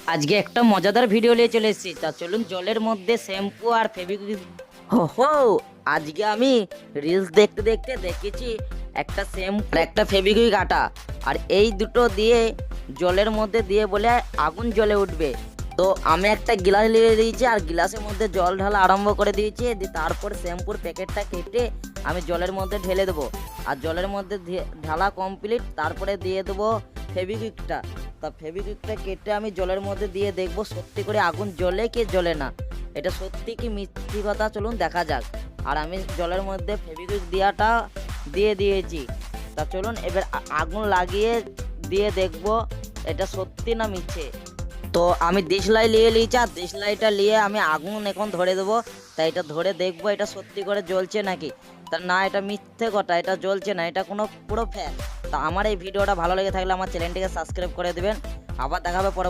আজকে একটা মজাদার ভিডিও নিয়ে চলে এসেছি। তা চলুন জলের মধ্যে শ্যাম্পু আর ফেভিকুইক। হো হো, আজকে আমি রিলস দেখতে দেখতে দেখেছি একটা শ্যাম্পু আর একটা ফেভিকুইক আটা, আর এই দুটো দিয়ে জলের মধ্যে দিয়ে বলে আগুন জ্বলে উঠবে। তো আমি একটা গিলাস নিয়ে দিয়েছি আর গিলাসের মধ্যে জল ঢালা আরম্ভ করে দিয়েছি। তারপর শ্যাম্পুর প্যাকেটটা কেটে আমি জলের মধ্যে ঢেলে দেবো। আর জলের মধ্যে ঢালা কমপ্লিট, তারপরে দিয়ে দেবো ফেভিকুইকটা। তা ফেভিকুইকটা কেটে আমি জলের মধ্যে দিয়ে দেখবো সত্যি করে আগুন জ্বলে কি জ্বলে না, এটা সত্যি কি মিথ্যি কথা, চলুন দেখা যাক। আর আমি জলের মধ্যে ফেভিকুইক দেওয়াটা দিয়ে দিয়েছি। তা চলুন এবার আগুন লাগিয়ে দিয়ে দেখবো এটা সত্যি না মিথ্যে। তো আমি দেশলাই নিয়ে নিয়েছি আর দেশলাইটা নিয়ে আমি আগুন এখন ধরে দেবো। তাই এটা ধরে দেখবো এটা সত্যি করে জ্বলছে নাকি। তা না, এটা মিথ্যে কথা, এটা জ্বলছে না, এটা কোনো পুরো ফ্যান। তা আমার এই ভিডিওটা ভালো লেগে থাকলে আমার চ্যানেলটিকে সাবস্ক্রাইব করে দেবেন। আবার দেখা হবে পরে।